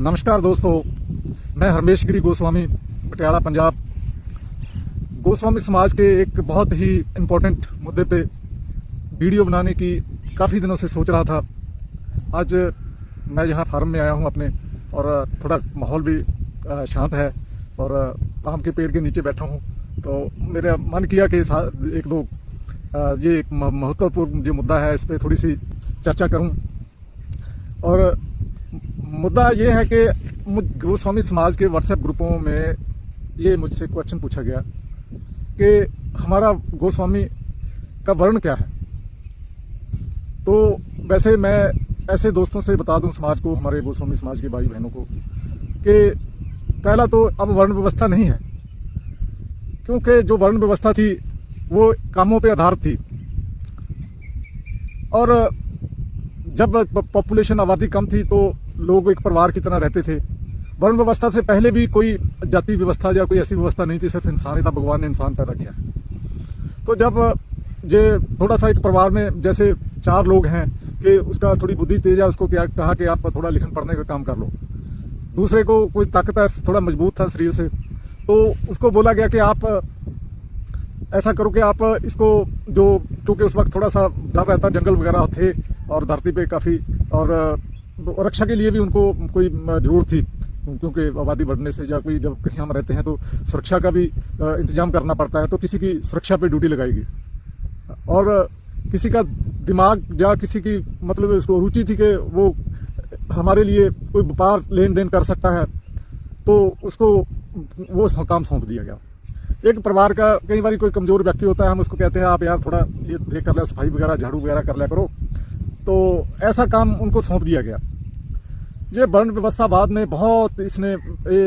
नमस्कार दोस्तों, मैं हरमेश गिरी गोस्वामी, पटियाला, पंजाब। गोस्वामी समाज के एक बहुत ही इम्पोर्टेंट मुद्दे पे वीडियो बनाने की काफ़ी दिनों से सोच रहा था। आज मैं यहाँ फार्म में आया हूँ अपने, और थोड़ा माहौल भी शांत है और आम के पेड़ के नीचे बैठा हूँ। तो मेरा मन किया कि एक दो ये एक महत्वपूर्ण जो मुद्दा है इस पर थोड़ी सी चर्चा करूँ। और मुद्दा ये है कि गोस्वामी समाज के व्हाट्सएप ग्रुपों में ये मुझसे क्वेश्चन पूछा गया कि हमारा गोस्वामी का वर्ण क्या है। तो वैसे मैं ऐसे दोस्तों से बता दूं समाज को, हमारे गोस्वामी समाज के भाई बहनों को, कि पहला तो अब वर्ण व्यवस्था नहीं है, क्योंकि जो वर्ण व्यवस्था थी वो कामों पे आधारित थी। और जब पॉपुलेशन आबादी कम थी तो लोग एक परिवार की तरह रहते थे। वर्ण व्यवस्था से पहले भी कोई जाति व्यवस्था या कोई ऐसी व्यवस्था नहीं थी, सिर्फ इंसान ही था, भगवान ने इंसान पैदा किया। तो जब ये थोड़ा सा एक परिवार में जैसे 4 लोग हैं कि उसका थोड़ी बुद्धि तेज है, उसको क्या कहा कि आप थोड़ा लिखन पढ़ने का काम कर लो। दूसरे को कोई ताकत है, थोड़ा मजबूत था शरीर से, तो उसको बोला गया कि आप ऐसा करो कि आप इसको जो, क्योंकि उस वक्त थोड़ा सा डर रहता, जंगल वगैरह थे और धरती पे काफ़ी, और रक्षा के लिए भी उनको कोई जरूरत थी, क्योंकि आबादी बढ़ने से या कोई जब कहीं हम रहते हैं तो सुरक्षा का भी इंतजाम करना पड़ता है। तो किसी की सुरक्षा पे ड्यूटी लगाएगी, और किसी का दिमाग या किसी की मतलब उसको रुचि थी कि वो हमारे लिए कोई व्यापार लेन देन कर सकता है, तो उसको वो काम सौंप दिया गया। एक परिवार का कई बार कोई कमजोर व्यक्ति होता है, हम उसको कहते हैं आप यार थोड़ा ये देख कर ले, सफाई वगैरह झाड़ू वगैरह कर लिया करो, तो ऐसा काम उनको सौंप दिया गया। ये वर्ण व्यवस्था बाद में बहुत इसने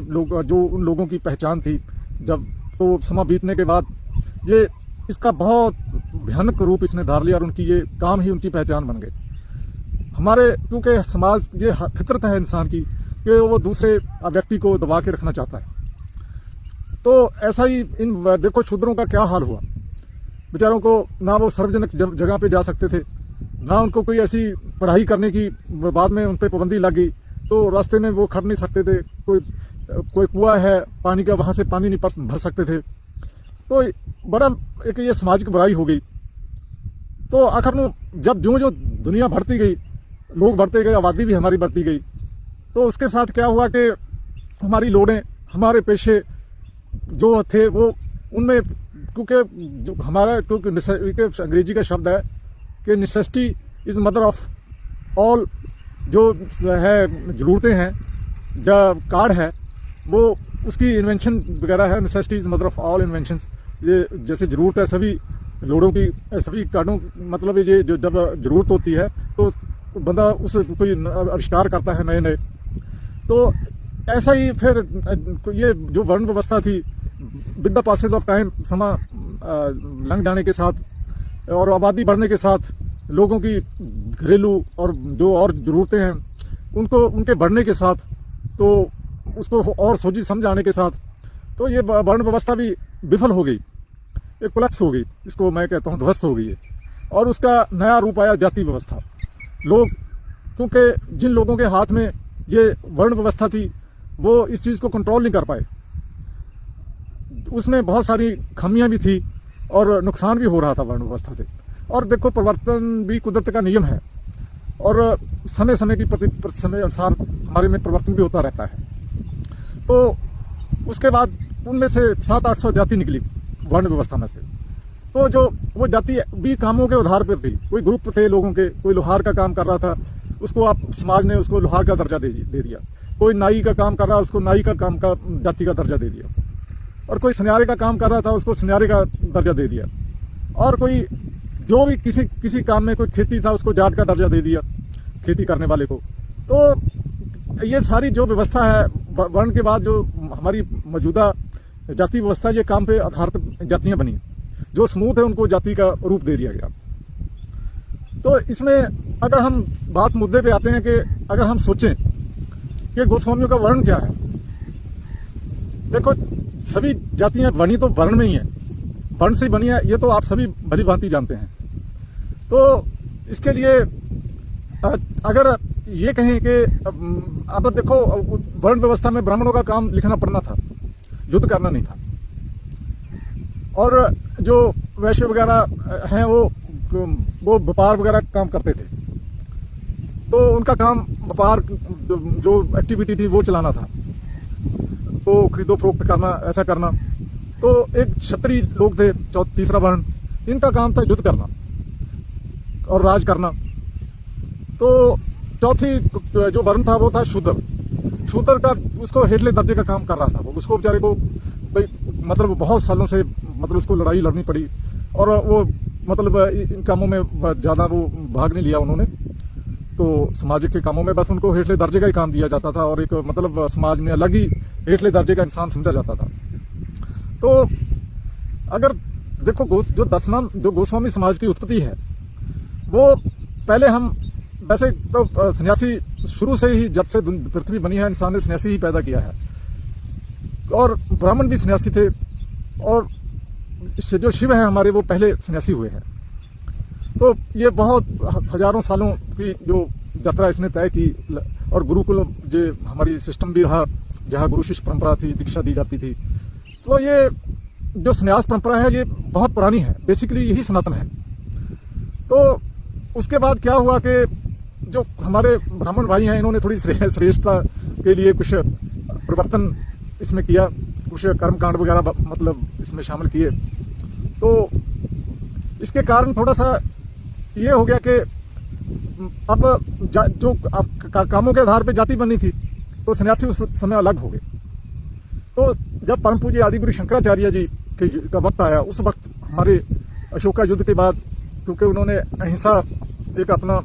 लोग जो उन लोगों की पहचान थी, जब तो समय बीतने के बाद ये इसका बहुत भयानक रूप इसने धार लिया और उनकी ये काम ही उनकी पहचान बन गए। हमारे क्योंकि समाज ये फितरत है इंसान की कि वो दूसरे व्यक्ति को दबा के रखना चाहता है। तो ऐसा ही इन देखो शूद्रों का क्या हाल हुआ, बेचारों को ना वो सार्वजनिक जगह पे जा सकते थे, ना उनको कोई ऐसी पढ़ाई करने की बाद में उन पर पाबंदी लग गई, तो रास्ते में वो खड़ नहीं सकते थे। कोई कुआं है पानी का, वहाँ से पानी नहीं भर सकते थे। तो बड़ा एक ये सामाजिक बुराई हो गई। तो आखिर में जब जो दुनिया बढ़ती गई, लोग बढ़ते गए, आबादी भी हमारी बढ़ती गई, तो उसके साथ क्या हुआ कि हमारी लोड़ें, हमारे पेशे जो थे वो उनमें, क्योंकि जो हमारा, क्योंकि अंग्रेजी का शब्द है कि necessity is mother of all, जो है ज़रूरतें हैं, जो कार्ड है वो उसकी इन्वेंशन वगैरह है। Necessity is mother of all inventions. ये जैसे ज़रूरत है सभी लोड़ों की, सभी कार्डों, मतलब ये जो जब ज़रूरत होती है तो बंदा उस कोई आविष्कार करता है नए नए। तो ऐसा ही फिर ये जो वर्ण व्यवस्था थी, with the passage of time, समा लंघ जाने के साथ और आबादी बढ़ने के साथ, लोगों की घरेलू और जो और ज़रूरतें हैं उनको उनके बढ़ने के साथ, तो उसको और सोची समझ आने के साथ, तो ये वर्ण व्यवस्था भी विफल हो गई, एक कोलैप्स हो गई, इसको मैं कहता हूँ ध्वस्त हो गई है। और उसका नया रूप आया जाति व्यवस्था। लोग, क्योंकि जिन लोगों के हाथ में ये वर्ण व्यवस्था थी वो इस चीज़ को कंट्रोल नहीं कर पाए, उसमें बहुत सारी खामियां भी थी और नुकसान भी हो रहा था वर्ण व्यवस्था से। और देखो परिवर्तन भी कुदरत का नियम है, और समय समय की समय अनुसार हमारे में परिवर्तन भी होता रहता है। तो उसके बाद उनमें से 700-800 जाति निकली वर्ण व्यवस्था में से। तो जो वो जाति भी कामों के आधार पर थी, कोई ग्रुप थे लोगों के, कोई लोहार का काम कर रहा था, उसको आप समाज ने उसको लोहार का दर्जा दे दिया। कोई नाई का काम कर रहा, उसको नाई का काम का जाति का दर्जा दे दिया। और कोई सुनहरे का काम कर रहा था, उसको सुनहरे का दर्जा दे दिया। और कोई जो भी किसी काम में कोई खेती था, उसको जाट का दर्जा दे दिया, खेती करने वाले को। तो ये सारी जो व्यवस्था है वर्ण के बाद, जो हमारी मौजूदा जाति व्यवस्था, ये काम पे आधारित जातियां बनी, जो समूह है उनको जाति का रूप दे दिया गया। तो इसमें अगर हम बात मुद्दे पे आते हैं कि अगर हम सोचें कि गोस्वामियों का वर्ण क्या है, देखो सभी जातियां बनी तो वर्ण में ही है, वर्ण से बनी है, ये तो आप सभी भली भांति जानते हैं। तो इसके लिए अगर ये कहें कि अब देखो, वर्ण व्यवस्था में ब्राह्मणों का काम लिखना पढ़ना था, युद्ध करना नहीं था। और जो वैश्य वगैरह हैं वो व्यापार वगैरह काम करते थे, तो उनका काम व्यापार जो एक्टिविटी थी वो चलाना था, तो खरीदो फरोख्त करना, ऐसा करना। तो एक क्षत्रिय लोग थे, तीसरा वर्ण, इनका काम था युद्ध करना और राज करना। तो चौथी जो वर्ण था वो था शूद्र। शूद्र का उसको हेठले दर्जे का काम कर रहा था वो, उसको बेचारे को भाई मतलब बहुत सालों से मतलब उसको लड़ाई लड़नी पड़ी, और वो मतलब इन कामों में ज़्यादा वो भाग नहीं लिया उन्होंने। तो सामाजिक के कामों में बस उनको हेठले दर्जे का ही काम दिया जाता था, और एक मतलब समाज में अलग ही हेठले दर्जे का इंसान समझा जाता था। तो अगर देखो जो गोस्वामी समाज की उत्पत्ति है, वो पहले हम वैसे तो सन्यासी शुरू से ही, जब से पृथ्वी बनी है, इंसान ने सन्यासी ही पैदा किया है, और ब्राह्मण भी सन्यासी थे, और जो शिव हैं हमारे, वो पहले सन्यासी हुए हैं। तो ये बहुत हजारों सालों की जो यात्रा इसने तय की, और गुरुकुल जो हमारी सिस्टम भी रहा, जहाँ गुरु शिष्य परंपरा थी, दीक्षा दी जाती थी। तो ये जो संन्यास परंपरा है ये बहुत पुरानी है, बेसिकली यही सनातन है। तो उसके बाद क्या हुआ कि जो हमारे ब्राह्मण भाई हैं, इन्होंने थोड़ी श्रेष्ठता के लिए कुछ परिवर्तन इसमें किया, कुछ कर्मकांड वगैरह मतलब इसमें शामिल किए। तो इसके कारण थोड़ा सा ये हो गया कि अब जो कामों के आधार पे जाति बननी थी, तो सन्यासी उस समय अलग हो गए। तो जब परम पूज्य आदिगुरु शंकराचार्य जी का वक्त आया, उस वक्त हमारे अशोका युद्ध के बाद, क्योंकि उन्होंने अहिंसा एक अपना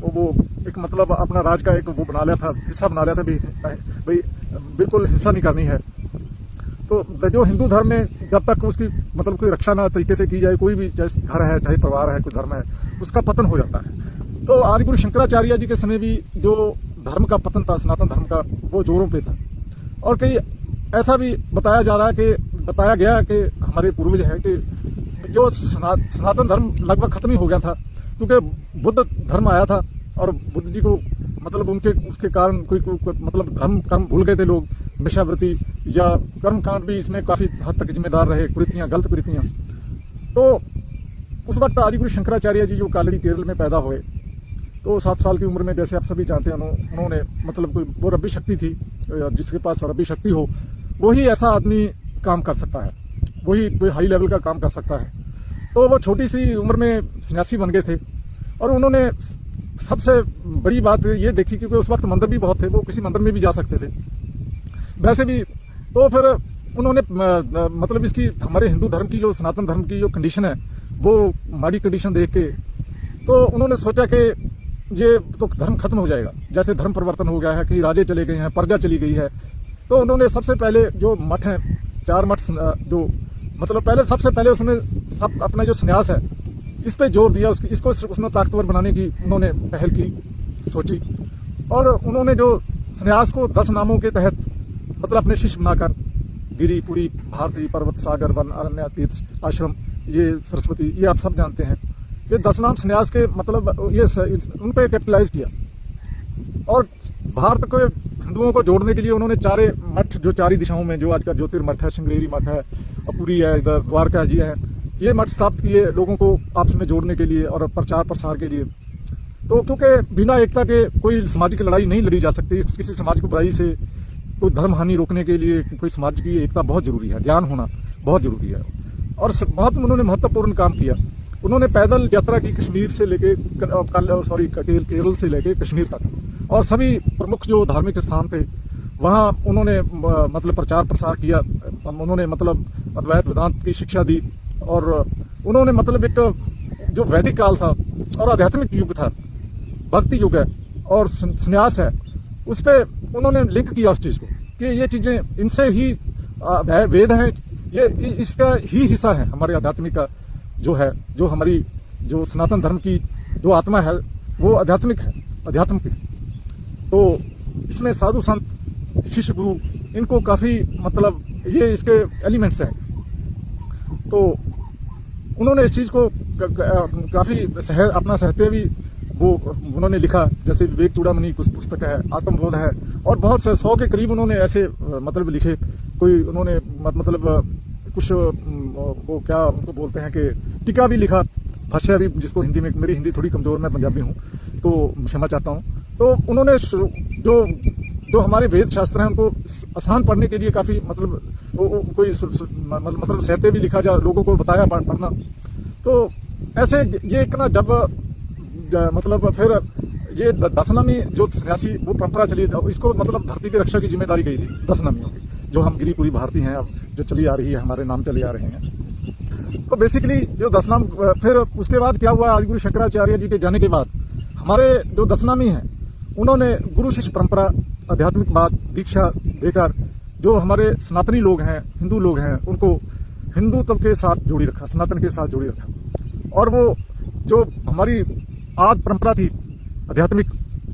वो एक मतलब अपना राज का एक वो बना लिया था, हिस्सा बना लिया था भाई बिल्कुल हिंसा नहीं करनी है। तो जो हिंदू धर्म में जब तक उसकी मतलब कोई रक्षा ना तरीके से की जाए, कोई भी चाहे घर है, चाहे परिवार है, कोई धर्म है, उसका पतन हो जाता है। तो आदिगुरु शंकराचार्य जी के समय भी जो धर्म का पतन था, सनातन धर्म का, वो जोरों पे था। और कई ऐसा भी बताया जा रहा है कि बताया गया कि हमारे पूर्वज है कि जो सनातन धर्म लगभग खत्म ही हो गया था, क्योंकि बुद्ध धर्म आया था, और बुद्ध जी को मतलब उसके कारण कोई मतलब कर्म भूल गए थे लोग, नशावृत्ति या कर्मकांड भी इसमें काफ़ी हद तक जिम्मेदार रहे, कुरीतियाँ, गलत कुरीतियाँ। तो उस वक्त आदिगुरु शंकराचार्य जी जो कालड़ी केरल में पैदा हुए, तो 7 साल की उम्र में, जैसे आप सभी जानते हैं, उन्होंने मतलब कोई वो रब्बी शक्ति थी, जिसके पास रब्बी शक्ति हो वही ऐसा आदमी काम कर सकता है, वही कोई हाई लेवल का काम कर सकता है। तो वो छोटी सी उम्र में सन्यासी बन गए थे, और उन्होंने सबसे बड़ी बात ये देखी, क्योंकि उस वक्त मंदिर भी बहुत थे, वो किसी मंदिर में भी जा सकते थे वैसे भी। तो फिर उन्होंने मतलब इसकी हमारे हिंदू धर्म की जो सनातन धर्म की जो कंडीशन है, वो माड़ी कंडीशन देख के तो उन्होंने सोचा कि ये तो धर्म खत्म हो जाएगा, जैसे धर्म परिवर्तन हो गया है कि राजे चले गए हैं, प्रजा चली गई है। तो उन्होंने सबसे पहले जो मठ हैं, 4 मठ जो मतलब पहले सबसे पहले उसने सब अपना जो संन्यास है इस पे जोर दिया, इसको उसमें ताकतवर बनाने की उन्होंने पहल की, सोची। और उन्होंने जो संन्यास को 10 नामों के तहत मतलब अपने शिष्य बनाकर, गिरी, पुरी, भारती, पर्वत, सागर, वन, अरण्य, तीर्थ, आश्रम, ये सरस्वती, ये आप सब जानते हैं, ये 10 नाम संन्यास के मतलब ये उन पर कैपिटलाइज किया। और भारत को हिंदुओं को जोड़ने के लिए उन्होंने 4 मठ, जो 4 दिशाओं में, जो आज का ज्योतिर्मठ है, श्रृंगेरी मठ है, पुरी है, इधर द्वारका जी है, ये मठ स्थापित किए लोगों को आपस में जोड़ने के लिए और प्रचार प्रसार के लिए। तो क्योंकि बिना एकता के कोई सामाजिक लड़ाई नहीं लड़ी जा सकती, किसी समाज को बुराई से, कोई धर्म हानि रोकने के लिए कोई समाज की एकता बहुत जरूरी है, ज्ञान होना बहुत जरूरी है। और बहुत उन्होंने महत्वपूर्ण काम किया। उन्होंने पैदल यात्रा की कश्मीर से लेके केरल से लेके कश्मीर तक, और सभी प्रमुख जो धार्मिक स्थान थे वहाँ उन्होंने मतलब प्रचार प्रसार किया। उन्होंने मतलब अद्वैत वेदांत की शिक्षा दी, और उन्होंने मतलब एक जो वैदिक काल था और आध्यात्मिक युग था, भक्ति युग है और संन्यास है, उस पर उन्होंने लिंक किया उस चीज़ को कि ये चीज़ें इनसे ही वेद हैं, ये इसका ही हिस्सा है हमारे आध्यात्मिक का, जो है, जो हमारी जो सनातन धर्म की जो आत्मा है वो आध्यात्मिक है, आध्यात्मिक है। तो इसमें साधु संत, शिष्य गुरु, इनको काफ़ी मतलब ये इसके एलिमेंट्स हैं। तो उन्होंने इस चीज़ को काफ़ी अपना सहते भी वो उन्होंने लिखा, जैसे विवेक चूड़ामणि कुछ पुस्तक है, आत्मबोध है, और बहुत से 100 के करीब उन्होंने ऐसे मतलब लिखे। कोई उन्होंने मतलब कुछ वो क्या उनको बोलते हैं कि टीका भी लिखा, भाष्य भी, जिसको हिंदी में, मेरी हिंदी थोड़ी कमज़ोर, मैं पंजाबी हूँ तो क्षमा चाहता हूँ। तो उन्होंने जो हमारे वेद शास्त्र हैं उनको आसान पढ़ने के लिए काफ़ी मतलब कोई मतलब सहते भी लिखा, जा लोगों को बताया पढ़ना। तो ऐसे ये एक ना जब मतलब फिर ये दशनामी जो सन्यासी वो परंपरा चली, इसको मतलब धरती की रक्षा की जिम्मेदारी गई थी दशनामियों की, जो हम गिरिपुरी भारती हैं अब जो चली आ रही है, हमारे नाम चले आ रहे हैं। तो बेसिकली जो दशनाम, फिर उसके बाद क्या हुआ, आदिगुरु शंकराचार्य जी के जाने के बाद हमारे जो दशनामी हैं उन्होंने गुरु शिष्य परंपरा, आध्यात्मिकवाद, दीक्षा देकर जो हमारे सनातनी लोग हैं, हिंदू लोग हैं, उनको हिंदुत्व के साथ जोड़ी रखा, सनातन के साथ जोड़ी रखा। और वो जो हमारी आद परंपरा थी आध्यात्मिक,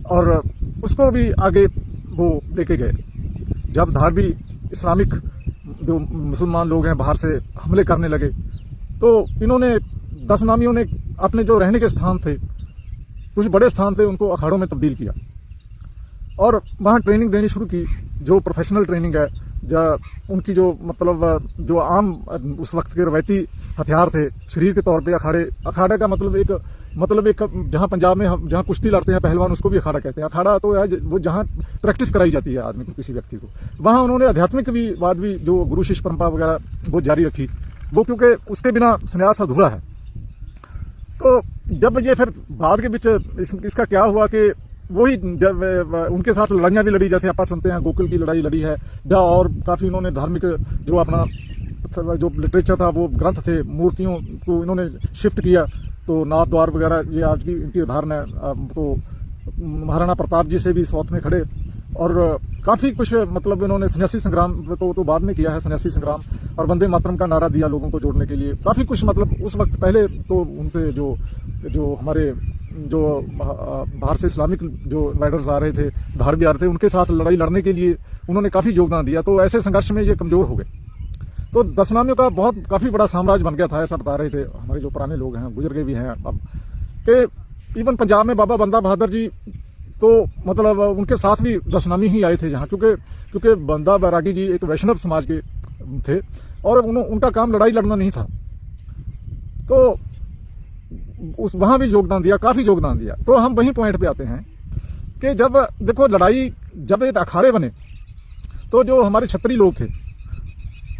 और उसको भी आगे वो लेके गए। जब धार्मिक इस्लामिक जो मुसलमान लोग हैं बाहर से हमले करने लगे, तो इन्होंने दशनामियों ने अपने जो रहने के स्थान थे, कुछ बड़े स्थान थे, उनको अखाड़ों में तब्दील किया और वहाँ ट्रेनिंग देनी शुरू की, जो प्रोफेशनल ट्रेनिंग है। उनकी जो मतलब जो आम उस वक्त के रवायती हथियार थे शरीर के तौर पे, अखाड़े का मतलब एक जहाँ पंजाब में हम जहाँ कुश्ती लड़ते हैं पहलवान, उसको भी अखाड़ा कहते हैं। अखाड़ा तो है वो जहाँ प्रैक्टिस कराई जाती है आदमी को, किसी व्यक्ति को। वहाँ उन्होंने आध्यात्मिक भी बात भी जो गुरु शिष्य परंपरा वगैरह वो जारी रखी, वो क्योंकि उसके बिना संन्यास अधूरा है। तो जब ये फिर बाद के बीच इसका क्या हुआ कि वही जब उनके साथ लड़ाइयाँ भी लड़ी, जैसे आप सुनते हैं गोकुल की लड़ाई लड़ी है, और काफ़ी इन्होंने धार्मिक जो अपना जो लिटरेचर था, वो ग्रंथ थे, मूर्तियों को इन्होंने शिफ्ट किया। तो नाथ द्वार वगैरह ये आज की इनकी उदाहरण है। तो महाराणा प्रताप जी से भी साथ में खड़े, और काफ़ी कुछ मतलब इन्होंने सन्यासी संग्राम तो बाद में किया है, सन्यासी संग्राम, और वंदे मातरम का नारा दिया लोगों को जोड़ने के लिए। काफ़ी कुछ मतलब उस वक्त पहले तो उनसे जो हमारे जो बाहर से इस्लामिक जो राइडर्स आ रहे थे, धाड़ भी आ रहे थे, उनके साथ लड़ाई लड़ने के लिए उन्होंने काफ़ी योगदान दिया। तो ऐसे संघर्ष में ये कमज़ोर हो गए। तो दशनामियों का काफ़ी बड़ा साम्राज्य बन गया था, ऐसा बता रहे थे हमारे जो पुराने लोग हैं, गुजर गए भी हैं अब, कि इवन पंजाब में बाबा बंदा बहादुर जी तो मतलब उनके साथ भी दशनामी ही आए थे जहाँ, क्योंकि बंदा बैरागी जी एक वैष्णव समाज के थे और उनका काम लड़ाई लड़ना नहीं था। तो वहाँ भी योगदान दिया, काफ़ी योगदान दिया। तो हम वही पॉइंट पे आते हैं कि जब देखो लड़ाई, जब ये अखाड़े बने, तो जो हमारे क्षत्रिय लोग थे,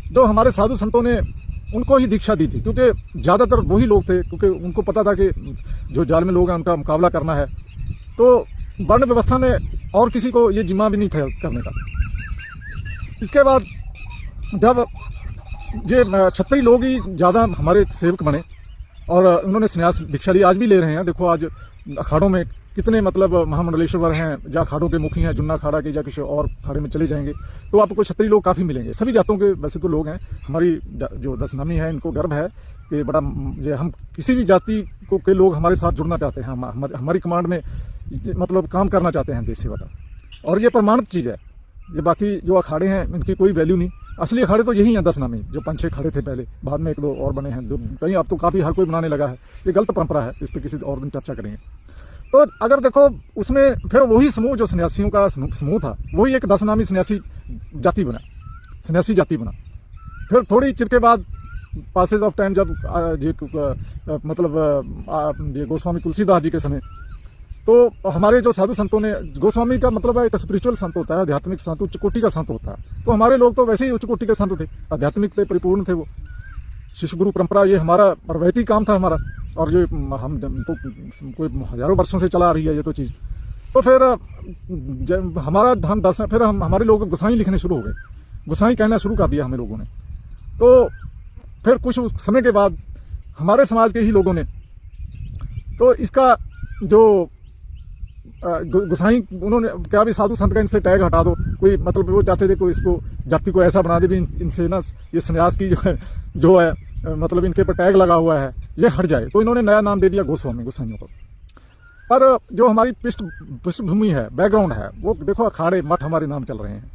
जो हमारे साधु संतों ने उनको ही दीक्षा दी थी, क्योंकि ज़्यादातर वही लोग थे, क्योंकि उनको पता था कि जो जालिम लोग हैं उनका मुकाबला करना है। तो वर्ण व्यवस्था में और किसी को ये जिम्मा भी नहीं था करने का। इसके बाद जब ये क्षत्रिय लोग ही ज़्यादा हमारे सेवक बने और उन्होंने संन्यास दीक्षा ली, आज भी ले रहे हैं। देखो आज अखाड़ों में कितने मतलब महामंडलेश्वर हैं, या अखाड़ों के मुखी हैं, जुन्ना अखाड़ा के या किसी और अखाड़े में चले जाएंगे तो आपको क्षत्रिय लोग काफ़ी मिलेंगे। सभी जातों के वैसे तो लोग हैं। हमारी जो दशनामी है, इनको गर्व है कि बड़ा ये हम किसी भी जाति को के लोग हमारे साथ जुड़ना चाहते हैं, हमारी कमांड में मतलब काम करना चाहते हैं देश सेवा का, और ये प्रमाणित चीज़ है। ये बाकी जो अखाड़े हैं इनकी कोई वैल्यू नहीं। असली अखाड़े तो यही हैं दशनामी, जो 5-6 खड़े थे पहले, बाद में 1-2 और बने हैं, जो कहीं अब तो काफ़ी हर कोई बनाने लगा है। ये गलत परंपरा है, इस पर किसी और दिन चर्चा करेंगे। तो अगर देखो उसमें फिर वही समूह जो सन्यासियों का समूह था, वही एक दशनामी सन्यासी जाति बना, सन्यासी जाति बना। फिर थोड़ी चिर के बाद पासेज ऑफ टाइम, जब मतलब ये गोस्वामी तुलसीदास जी के समय, तो हमारे जो साधु संतों ने, गोस्वामी का मतलब है एक स्पिरिचुअल संत होता है, आध्यात्मिक संत, उच्च कोटि का संत होता है। तो हमारे लोग तो वैसे ही उच्च कोटि के संत थे, आध्यात्मिक थे, परिपूर्ण थे। वो शिष्य गुरु परंपरा ये हमारा रवायती काम था हमारा, और ये हम तो कोई हजारों वर्षों से चला आ रही है ये तो चीज़। तो फिर जब हमारे लोग गोसाई लिखने शुरू हो गए, गोसाई कहना शुरू कर दिया हमें लोगों ने। तो फिर कुछ समय के बाद हमारे समाज के ही लोगों ने तो इसका जो गोसाई, उन्होंने क्या भी साधु संत का इनसे टैग हटा दो, कोई मतलब वो चाहते थे कोई इसको जाति को ऐसा बना दे भी इनसे ना ये सन्यास की जो है मतलब इनके पर टैग लगा हुआ है ये हट जाए। तो इन्होंने नया नाम दे दिया गोस्वामी, गोसाइयों को। पर जो हमारी पृष्ठभूमि है, बैकग्राउंड है, वो देखो अखाड़े मठ हमारे नाम चल रहे हैं।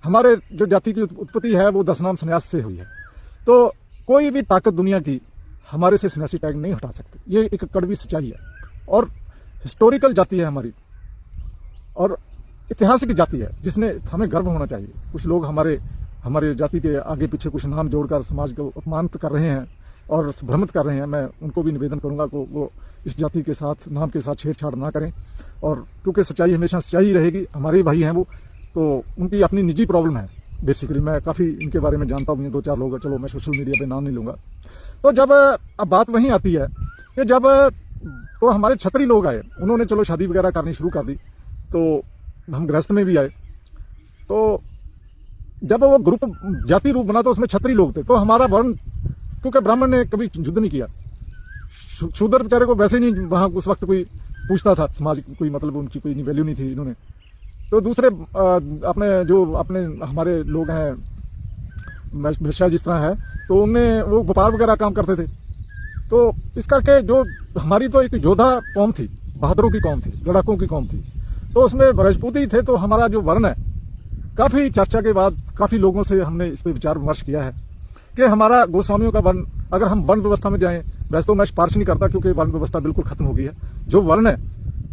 हमारे जो जाति की उत्पत्ति है वो दशनाम सन्यास से हुई है। तो कोई भी ताकत दुनिया की हमारे से सन्यासी टैग नहीं हटा सकती, ये एक कड़वी सच्चाई है। और हिस्टोरिकल जाति है हमारी और ऐतिहासिक जाति है, जिसने हमें गर्व होना चाहिए। कुछ लोग हमारे जाति के आगे पीछे कुछ नाम जोड़कर समाज को अपमानित कर रहे हैं और भ्रमित कर रहे हैं। मैं उनको भी निवेदन करूंगा कि वो इस जाति के साथ, नाम के साथ छेड़छाड़ ना करें, और क्योंकि सच्चाई हमेशा सच्चाई ही रहेगी। हमारे ही भाई हैं वो, तो उनकी अपनी निजी प्रॉब्लम है बेसिकली। मैं काफ़ी इनके बारे में जानता हूँ, 2-4 लोग, चलो मैं सोशल मीडिया पे नाम नहीं लूँगा। तो जब अब बात वहीं आती है कि जब तो हमारे छतरी लोग आए, उन्होंने चलो शादी वगैरह करनी शुरू कर दी, तो हम गृहस्थ में भी आए। तो जब वो ग्रुप जाति रूप बना तो उसमें छतरी लोग थे। तो हमारा वर्ण, क्योंकि ब्राह्मण ने कभी युद्ध नहीं किया, शूद्र बेचारे को वैसे नहीं वहाँ उस वक्त कोई पूछता था, समाज कोई मतलब उनकी कोई वैल्यू नहीं थी इन्होंने। तो दूसरे अपने हमारे लोग हैं मिश्रा जिस तरह है, तो उनने वो व्यापार वगैरह काम करते थे। तो इस करके जो हमारी तो एक योद्धा कौम थी, बहादुरों की कौम थी, लड़ाकों की कौम थी, तो उसमें राजपूती थे। तो हमारा जो वर्ण है, काफ़ी चर्चा के बाद काफ़ी लोगों से हमने इस पर विचार विमर्श किया है कि हमारा गोस्वामियों का वर्ण, अगर हम वर्ण व्यवस्था में जाएं, वैसे तो मैं सिफारिश नहीं करता क्योंकि वर्ण व्यवस्था बिल्कुल खत्म हो गई है। जो वर्ण है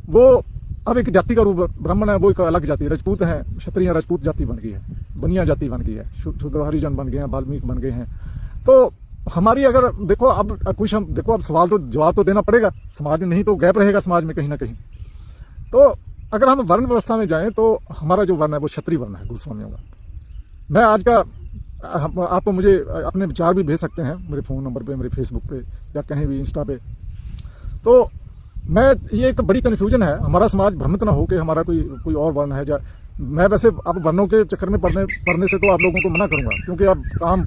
वो अब एक जाति का रूप, ब्राह्मण है वो एक अलग जाति, राजपूत हैं, क्षत्रिय राजपूत जाति बन गई है, बनिया जाति बन गई है, शूद्र हरिजन बन गए हैं, वाल्मीकि बन गए हैं। तो हमारी अगर देखो अब कुछ हम देखो, अब सवाल तो जवाब तो देना पड़ेगा समाज में, नहीं तो गैप रहेगा समाज में कहीं ना कहीं। तो अगर हम वर्ण व्यवस्था में जाएं तो हमारा जो वर्ण है वो क्षत्रिय वर्ण है गोस्वामियों का। मैं आज का आप मुझे अपने विचार भी भेज सकते हैं मेरे फ़ोन नंबर पे, मेरे फेसबुक पे या कहीं भी इंस्टा पे। तो मैं ये एक बड़ी कन्फ्यूजन है, हमारा समाज भ्रमित ना हो कि हमारा कोई और वर्ण है। मैं वैसे अब वर्णों के चक्कर में पढ़ने से तो आप लोगों को मना करूँगा, क्योंकि अब काम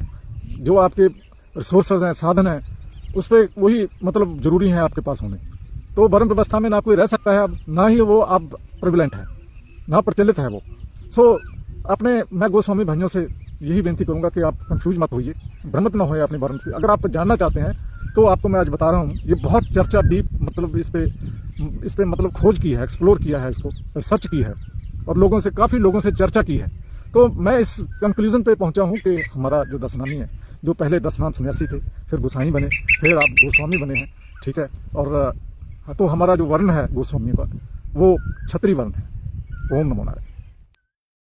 जो आपके रिसोर्सेज हैं, साधन हैं, उस पर वही मतलब ज़रूरी है आपके पास होने। तो वर्ण व्यवस्था में ना कोई रह सकता है अब, ना ही वो अब प्रिविलेंट है, ना प्रचलित है वो। मैं गोस्वामी भाइयों से यही बेनती करूंगा कि आप कंफ्यूज मत होइए, भ्रमित ना होइए अपने वर्ण से। अगर आप जानना चाहते हैं तो आपको मैं आज बता रहा हूँ, ये बहुत चर्चा डीप मतलब इस पे मतलब खोज की है, एक्सप्लोर किया है, इसको रिसर्च की है और काफ़ी लोगों से चर्चा की है। तो मैं इस कंक्लूजन पे पहुंचा हूँ कि हमारा जो दशनामी है, जो पहले 10 नाम सन्यासी थे, फिर गोसाई बने, फिर आप गोस्वामी बने हैं, ठीक है। और तो हमारा जो वर्ण है गोस्वामी का वो क्षत्रिय वर्ण है। ओम नमो नारायण।